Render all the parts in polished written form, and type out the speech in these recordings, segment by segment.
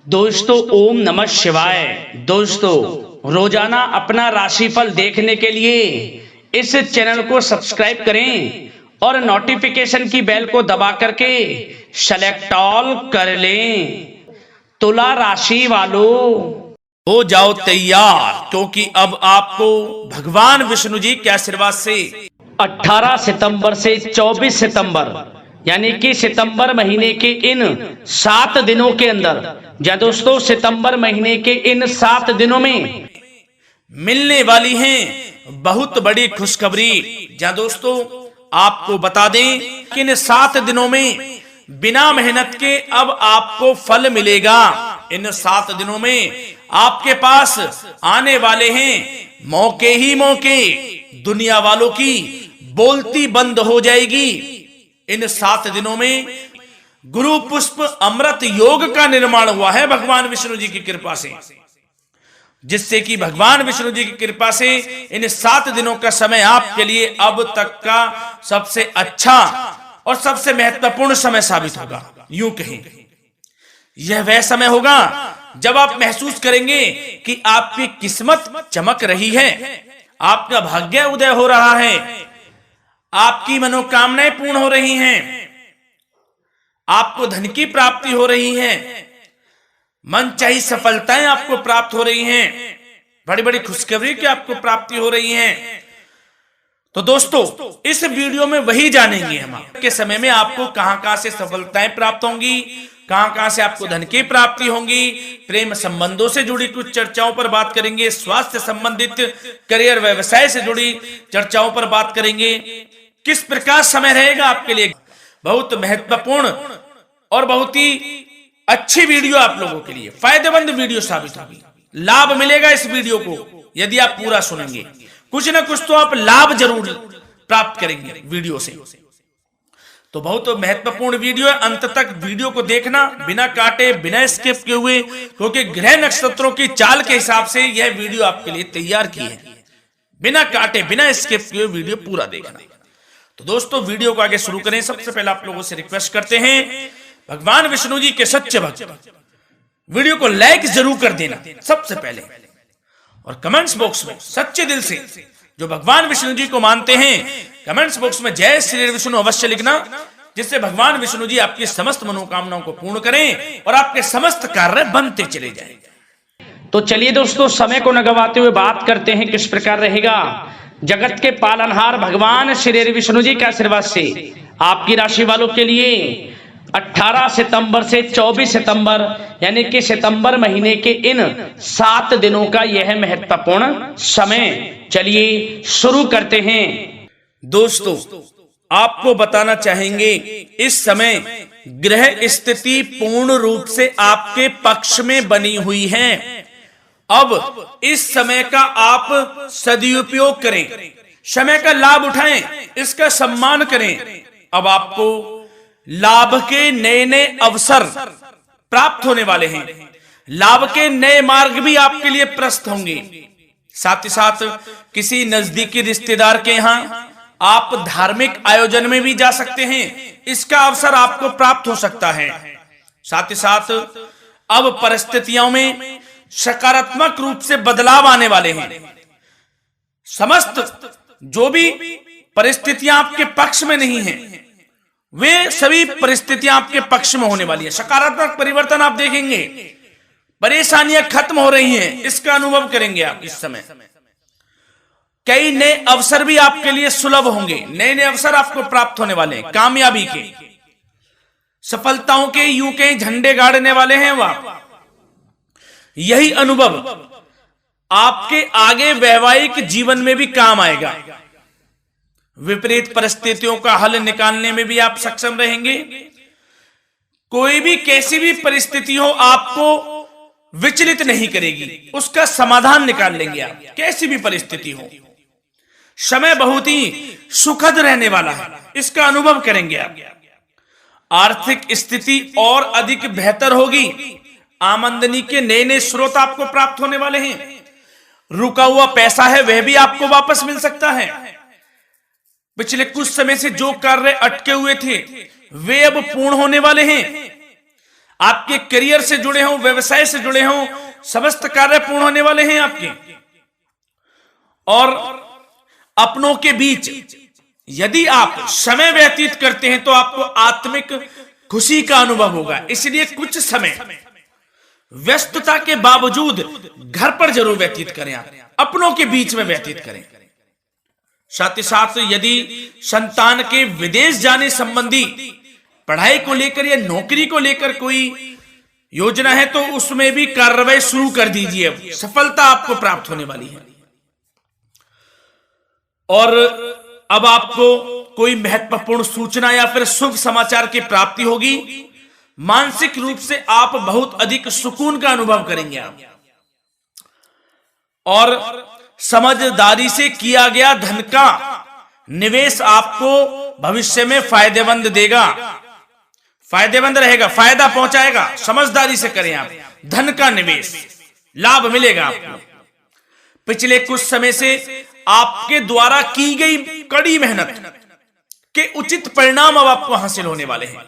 दोस्तों ओम नमः शिवाय। दोस्तों रोजाना अपना राशिफल देखने के लिए इस चैनल को सब्सक्राइब करें और नोटिफिकेशन की बेल को दबा करके सेलेक्ट ऑल कर लें। तुला राशि वालों हो जाओ तैयार, क्योंकि अब आपको भगवान विष्णु जी के आशीर्वाद से 18 सितंबर से 24 सितंबर यानी कि सितंबर महीने के इन 7 दिनों के अंदर, या दोस्तों सितंबर महीने के इन 7 दिनों में मिलने वाली हैं बहुत बड़ी खुशखबरी। जहाँ दोस्तों आपको बता दें कि इन 7 दिनों में बिना मेहनत के अब आपको फल मिलेगा। इन 7 दिनों में आपके पास आने वाले हैं मौके ही मौके। दुनिया वालों की बोलती बंद हो जाएगी। इन 7 दिनों में गुरु पुष्प अमृत योग का निर्माण हुआ है भगवान विष्णु जी की कृपा से, जिससे कि भगवान विष्णु जी की कृपा से इन 7 दिनों का समय आपके लिए अब तक का सबसे अच्छा और सबसे महत्वपूर्ण समय साबित होगा। यूं कहें यह वह समय होगा जब आप महसूस करेंगे कि आपकी किस्मत चमक रही है, आपका भाग्य उदय हो रहा है, आपकी मनोकामनाएं पूर्ण हो रही हैं, आपको धन की प्राप्ति हो रही है, मनचाही सफलताएं आपको प्राप्त हो रही हैं, बड़ी बड़ी खुशखबरी की आपको प्राप्ति हो रही है। तो दोस्तों इस वीडियो में वही जानेंगे हम के समय में आपको कहां से सफलताएं प्राप्त होंगी, कहां से आपको धन की प्राप्ति होंगी, प्रेम संबंधों से जुड़ी कुछ चर्चाओं पर बात करेंगे, स्वास्थ्य संबंधित करियर व्यवसाय से जुड़ी चर्चाओं पर बात करेंगे। किस प्रकार समय रहेगा आपके लिए, बहुत महत्वपूर्ण और बहुत ही अच्छी वीडियो आप लोगों के लिए फायदेमंद वीडियो साबित होगी। लाभ मिलेगा इस वीडियो को यदि आप पूरा सुनेंगे, कुछ ना कुछ तो आप लाभ जरूर प्राप्त करेंगे वीडियो से। तो बहुत महत्वपूर्ण वीडियो है, अंत तक वीडियो को देखना बिना काटे बिना स्किप किए हुए, क्योंकि ग्रह नक्षत्रों की चाल के हिसाब से यह वीडियो आपके लिए तैयार की है। बिना काटे बिना स्किप किए वीडियो पूरा देखना। तो दोस्तों वीडियो को आगे शुरू करें। सबसे पहले आप लोगों से रिक्वेस्ट करते हैं, भगवान विष्णु जी के सच्चे भक्त वीडियो को लाइक जरूर कर देना सबसे पहले, और कमेंट्स बॉक्स में सच्चे दिल से जो भगवान विष्णु जी को मानते हैं कमेंट्स बॉक्स में जय श्री विष्णु अवश्य लिखना, जिससे भगवान विष्णु जी आपकी समस्त मनोकामनाओं को पूर्ण करें और आपके समस्त कार्य बनते चले जाएं। तो चलिए दोस्तों समय को न गवाते हुए बात करते हैं किस प्रकार रहेगा जगत के पालनहार भगवान श्री विष्णु जी के आशीर्वाद से आपकी राशि वालों के लिए 18 सितंबर से 24 सितंबर यानी कि सितंबर महीने के इन 7 दिनों का यह महत्वपूर्ण समय। चलिए शुरू करते हैं। दोस्तों आपको बताना चाहेंगे इस समय ग्रह स्थिति पूर्ण रूप से आपके पक्ष में बनी हुई है। अब इस समय का आप सदुपयोग करें, समय का लाभ उठाएं, इसका सम्मान करें। अब आपको लाभ के नए नए अवसर प्राप्त होने वाले हैं, लाभ के नए मार्ग भी आपके लिए प्रशस्त होंगे। साथ ही साथ किसी नजदीकी रिश्तेदार के यहाँ आप धार्मिक आयोजन में भी जा सकते हैं, इसका अवसर आपको प्राप्त हो सकता है। साथ ही साथ अब परिस्थितियों में सकारात्मक रूप से बदलाव आने वाले हैं। समस्त जो भी परिस्थितियां आपके पक्ष में नहीं हैं, वे सभी परिस्थितियां आपके पक्ष में होने वाली है। सकारात्मक परिवर्तन आप देखेंगे, परेशानियां खत्म हो रही हैं, इसका अनुभव करेंगे आप इस समय। कई नए अवसर भी आपके लिए सुलभ होंगे, नए नए अवसर आपको प्राप्त होने वाले हैं, कामयाबी के, सफलताओं के यूं के झंडे गाड़ने वाले हैं वह। यही अनुभव आपके आगे वैवाहिक जीवन में भी काम आएगा। विपरीत परिस्थितियों का हल निकालने में भी आप सक्षम रहेंगे। कोई भी कैसी भी परिस्थिति हो आपको विचलित नहीं करेगी, उसका समाधान निकाल लेंगे आप, कैसी भी परिस्थिति हो। समय बहुत ही सुखद रहने वाला है, इसका अनुभव करेंगे आप। आर्थिक स्थिति और अधिक बेहतर होगी, आमदनी के नए नए स्रोत आपको प्राप्त होने वाले हैं। रुका हुआ पैसा है वह भी आपको वापस मिल सकता है। पिछले कुछ समय से जो कार्य अटके हुए थे वे अब पूर्ण होने वाले हैं। आपके करियर से जुड़े हों, व्यवसाय से जुड़े हों, समस्त कार्य पूर्ण होने वाले हैं आपके। और अपनों के बीच यदि आप समय व्यतीत करते हैं तो आपको आत्मिक खुशी का अनुभव होगा। इसलिए कुछ समय व्यस्तता के बावजूद घर पर जरूर व्यतीत करें, आप अपनों के बीच में व्यतीत करें। साथ ही साथ यदि संतान के विदेश जाने संबंधी पढ़ाई को लेकर या नौकरी को लेकर कोई योजना है तो उसमें भी कार्रवाई शुरू कर दीजिए, सफलता आपको प्राप्त होने वाली है। और अब आपको कोई महत्वपूर्ण सूचना या फिर शुभ समाचार की प्राप्ति होगी। मानसिक रूप से आप बहुत अधिक सुकून का अनुभव करेंगे आप। और समझदारी से किया गया धन का निवेश आपको भविष्य में फायदेमंद देगा, फायदेमंद रहेगा, फायदा पहुंचाएगा। समझदारी से करें आप, धन का निवेश, लाभ मिलेगा आपको। पिछले कुछ समय से आपके द्वारा की गई कड़ी मेहनत के उचित परिणाम अब आपको हासिल होने वाले हैं।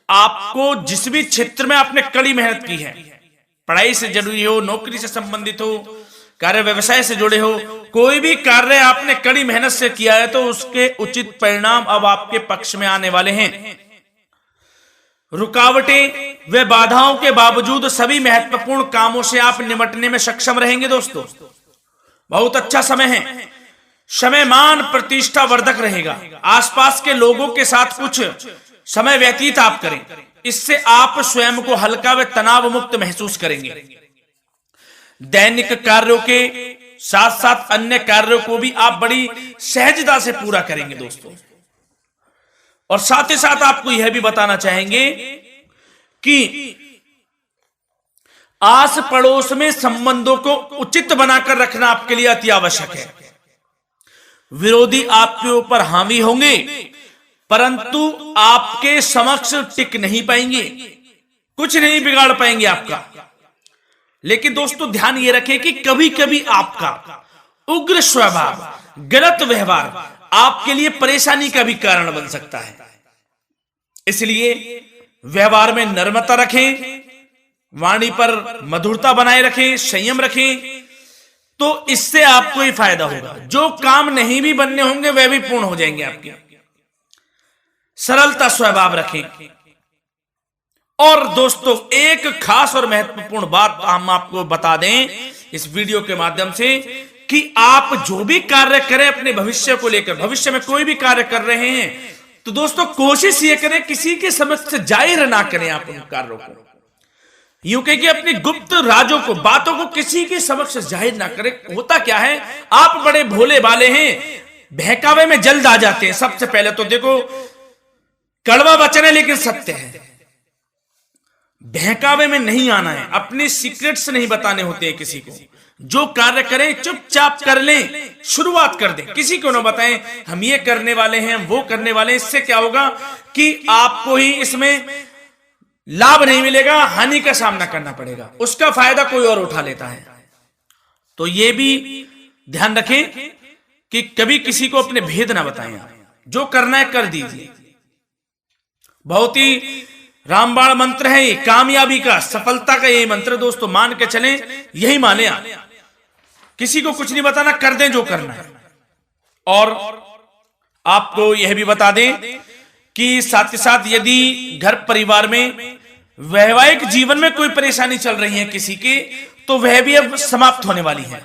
आपको जिस भी क्षेत्र में आपने कड़ी मेहनत की है, पढ़ाई से जुड़ी हो, नौकरी से संबंधित हो, कार्य व्यवसाय से जुड़े हो, कोई भी कार्य आपने कड़ी मेहनत से किया है तो उसके उचित परिणाम अब आपके पक्ष में आने वाले हैं। रुकावटें व बाधाओं के बावजूद सभी महत्वपूर्ण कामों से आप निपटने में सक्षम रहेंगे। दोस्तों बहुत अच्छा समय है, समय मान प्रतिष्ठा वर्धक रहेगा। आसपास के लोगों के साथ कुछ समय व्यतीत आप करें, इससे आप स्वयं को हल्का व तनाव मुक्त महसूस करेंगे। दैनिक कार्यों के साथ साथ अन्य कार्यों को भी आप बड़ी सहजता से पूरा करेंगे दोस्तों। और साथ ही साथ आपको यह भी बताना चाहेंगे कि आस पड़ोस में संबंधों को उचित बनाकर रखना आपके लिए अति आवश्यक है। विरोधी आपके ऊपर हावी होंगे परंतु आपके समक्ष टिक नहीं पाएंगे, कुछ नहीं बिगाड़ पाएंगे आपका। लेकिन दोस्तों ध्यान ये रखें कि कभी कभी आपका उग्र स्वभाव, गलत व्यवहार आपके लिए परेशानी का भी कारण बन सकता है। इसलिए व्यवहार में नम्रता रखें, वाणी पर मधुरता बनाए रखें, संयम रखें, तो इससे आपको ही फायदा होगा। जो काम नहीं भी बनने होंगे वह भी पूर्ण हो जाएंगे आपके। सरलता स्वभाव रखें। और दोस्तों एक खास और महत्वपूर्ण बात हम आपको बता दें इस वीडियो के माध्यम से कि आप जो भी कार्य करें अपने भविष्य को लेकर, भविष्य में कोई भी कार्य कर रहे हैं तो दोस्तों कोशिश ये करें किसी के समक्ष जाहिर ना करें आप उन कार्यों को। यूं कह कि अपनी गुप्त राजों को, बातों को किसी के समक्ष जाहिर ना करें। होता क्या है, आप बड़े भोले भाले हैं, बहकावे में जल्द आ जाते हैं। सबसे पहले तो देखो कड़वा वचन है लेकिन सत्य है, बहकावे में नहीं आना है, अपने सीक्रेट्स नहीं बताने होते हैं किसी को। जो कार्य करें चुपचाप कर लें, शुरुआत कर दें, किसी को ना बताएं हम ये करने वाले हैं, वो करने वाले हैं। इससे क्या होगा कि आपको ही इसमें लाभ नहीं मिलेगा, हानि का सामना करना पड़ेगा, उसका फायदा कोई और उठा लेता है। तो ये भी ध्यान रखें कि कभी किसी को अपने भेद ना बताएं, जो करना है कर दीजिए। बहुत ही रामबाण मंत्र है ये, कामयाबी का, सफलता का यही मंत्र दोस्तों, मान के चलें, यही माने आप। किसी को कुछ नहीं बताना, कर दें जो करना है। और आपको यह भी बता दें कि साथ ही साथ यदि घर परिवार में वैवाहिक जीवन में कोई परेशानी चल रही है किसी की, तो वह भी अब समाप्त होने वाली है।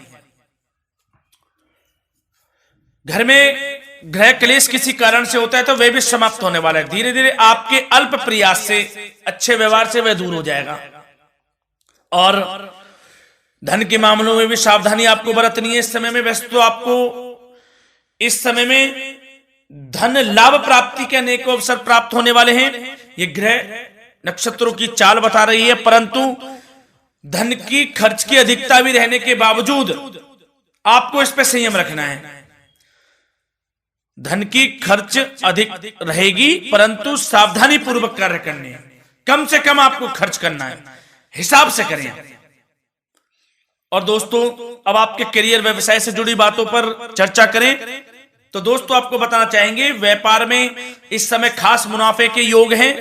घर में गृह क्लेश किसी कारण से होता है तो वह भी समाप्त होने वाला है। धीरे धीरे आपके अल्प प्रयास से, अच्छे व्यवहार से वह दूर हो जाएगा। और धन के मामलों में भी सावधानी आपको बरतनी है इस समय में। वैसे तो आपको इस समय में धन लाभ प्राप्ति के अनेक अवसर प्राप्त होने वाले हैं, ये ग्रह नक्षत्रों की चाल बता रही है। परंतु धन की खर्च की अधिकता भी रहने के बावजूद आपको इस पर संयम रखना है। धन की खर्च अधिक रहेगी परंतु सावधानी पूर्वक कार्य करने हैं, कम से कम आपको खर्च करना है, हिसाब से करें। और दोस्तों अब आपके करियर व्यवसाय से जुड़ी बातों पर चर्चा करें तो दोस्तों आपको बताना चाहेंगे व्यापार में इस समय खास मुनाफे के योग हैं।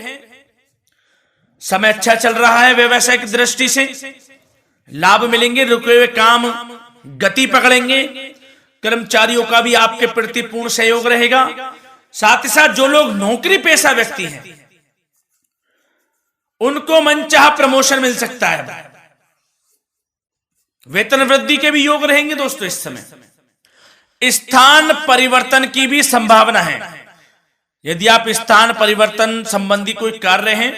समय अच्छा चल रहा है व्यवसायिक दृष्टि से, लाभ मिलेंगे, रुके हुए काम गति पकड़ेंगे, कर्मचारियों का भी आपके प्रति पूर्ण सहयोग रहेगा। साथ ही साथ जो लोग नौकरी पेशा व्यक्ति हैं उनको मनचाहा प्रमोशन मिल सकता है, वेतन वृद्धि के भी योग रहेंगे दोस्तों। इस समय स्थान परिवर्तन की भी संभावना है। यदि आप स्थान परिवर्तन संबंधी कोई कार्य हैं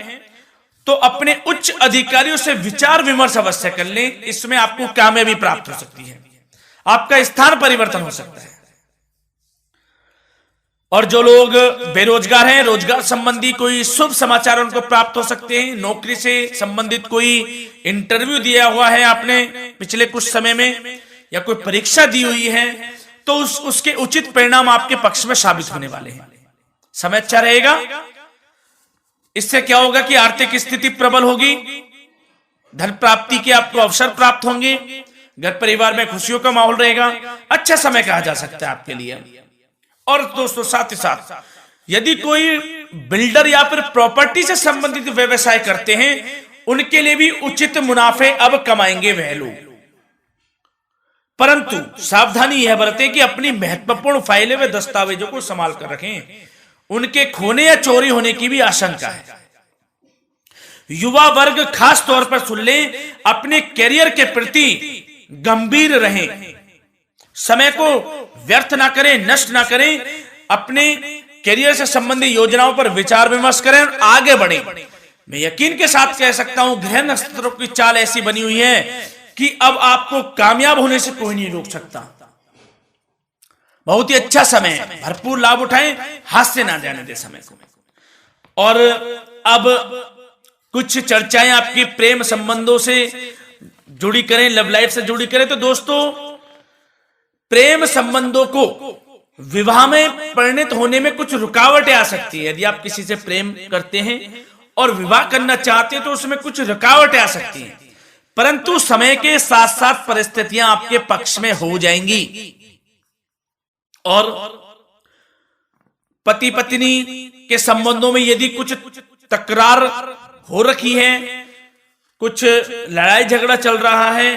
तो अपने उच्च अधिकारियों से विचार विमर्श अवश्य कर लें, इसमें आपको कामयाबी प्राप्त हो सकती है, आपका स्थान परिवर्तन हो सकता है। और जो लोग बेरोजगार हैं, रोजगार संबंधी कोई शुभ समाचार उनको प्राप्त हो सकते हैं। नौकरी से संबंधित कोई इंटरव्यू दिया हुआ है आपने पिछले कुछ समय में, या कोई परीक्षा दी हुई है, तो उसके उचित परिणाम आपके पक्ष में साबित होने वाले हैं। समय अच्छा रहेगा। इससे क्या होगा कि आर्थिक स्थिति प्रबल होगी, धन प्राप्ति के आपको अवसर प्राप्त होंगे, घर परिवार में खुशियों का माहौल रहेगा। अच्छा समय कहा जा सकता है आपके लिए। और दोस्तों साथ ही साथ यदि कोई बिल्डर या फिर प्रॉपर्टी से संबंधित व्यवसाय करते हैं, उनके लिए भी उचित मुनाफे अब कमाएंगे वह लोग। परंतु सावधानी यह बरतें कि अपनी महत्वपूर्ण फाइलें व दस्तावेजों को संभाल कर रखें, उनके खोने या चोरी होने की भी आशंका है। युवा वर्ग खास तौर पर सुन लें, अपने कैरियर के प्रति गंभीर रहें, समय को व्यर्थ ना करें, नष्ट ना करें, अपने कैरियर से संबंधित योजनाओं पर विचार विमर्श करें और आगे बढ़ें। मैं यकीन के साथ कह सकता हूं, ग्रह नक्षत्रों की चाल ऐसी बनी हुई है कि अब आपको कामयाब होने से कोई नहीं रोक सकता। बहुत ही अच्छा समय है, भरपूर लाभ उठाएं, हाथ से ना जाने दे समय को। और अब कुछ चर्चाएं आपकी प्रेम संबंधों से जुड़ी करें, लव लाइफ से जुड़ी करें। तो दोस्तों प्रेम संबंधों को विवाह में परिणत होने में कुछ रुकावटें आ सकती है। यदि आप किसी से प्रेम करते हैं और विवाह करना चाहते हैं तो उसमें कुछ रुकावटें आ सकती हैं, परंतु समय के साथ साथ परिस्थितियां आपके पक्ष में हो जाएंगी। और पति पत्नी के संबंधों में यदि कुछ तकरार हो रखी है, कुछ लड़ाई झगड़ा चल रहा है,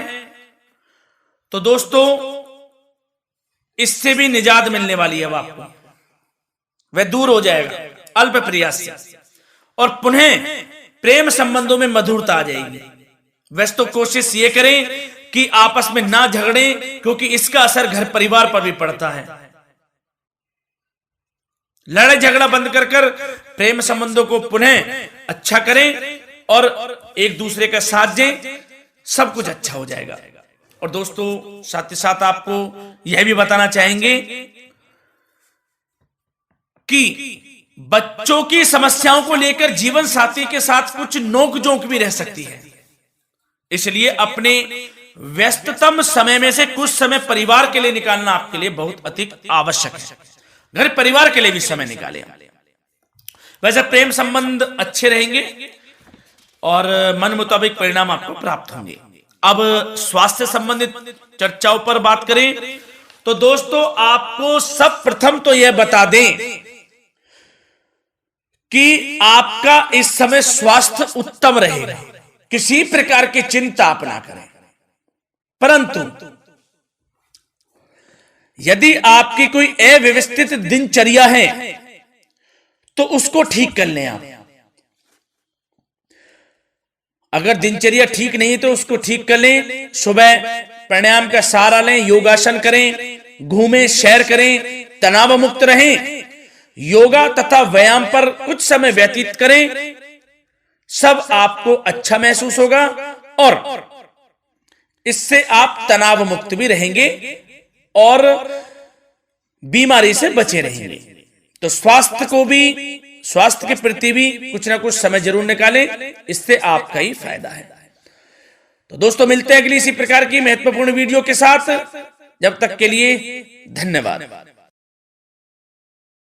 तो दोस्तों इससे भी निजात मिलने वाली है। अब आपको वह दूर हो जाएगा अल्प प्रयास से, और पुनः प्रेम संबंधों में मधुरता आ जाएगी। वैसे तो कोशिश ये करें कि आपस में ना झगड़ें, क्योंकि इसका असर घर परिवार पर भी पड़ता है। लड़ाई झगड़ा बंद कर प्रेम संबंधों को पुनः अच्छा करें और एक दूसरे का साथ दें, सब कुछ अच्छा हो जाएगा। और दोस्तों साथ ही साथ आपको यह भी बताना चाहेंगे कि बच्चों की समस्याओं को लेकर जीवन साथी के साथ कुछ नोकझोंक भी रह सकती है, इसलिए अपने व्यस्ततम समय में से कुछ समय परिवार के लिए निकालना आपके लिए बहुत अधिक आवश्यक है। घर परिवार के लिए भी समय निकालें। वैसे प्रेम संबंध अच्छे रहेंगे और मन मुताबिक परिणाम आपको प्राप्त होंगे। अब स्वास्थ्य संबंधित चर्चाओं पर बात करें तो दोस्तों आपको सब प्रथम तो यह बता दें कि आपका इस समय स्वास्थ्य उत्तम रहेगा, किसी प्रकार की चिंता आप ना करें। परंतु यदि आपकी कोई अव्यवस्थित दिनचर्या है तो उसको ठीक कर लें आप। अगर दिनचर्या ठीक नहीं है तो उसको ठीक कर लें। सुबह प्राणायाम का सहारा लें, योगासन करें, घूमें, सैर करें, तनाव मुक्त रहें, योगा तथा व्यायाम पर कुछ समय व्यतीत करें। सब आपको अच्छा महसूस होगा और इससे आप तनाव मुक्त भी रहेंगे और बीमारी से बचे रहेंगे। तो स्वास्थ्य के प्रति भी कुछ ना कुछ समय जरूर निकालें, इससे आपका ही फायदा है। तो दोस्तों मिलते हैं अगली इसी प्रकार की महत्वपूर्ण वीडियो के साथ। जब तक के लिए धन्यवाद।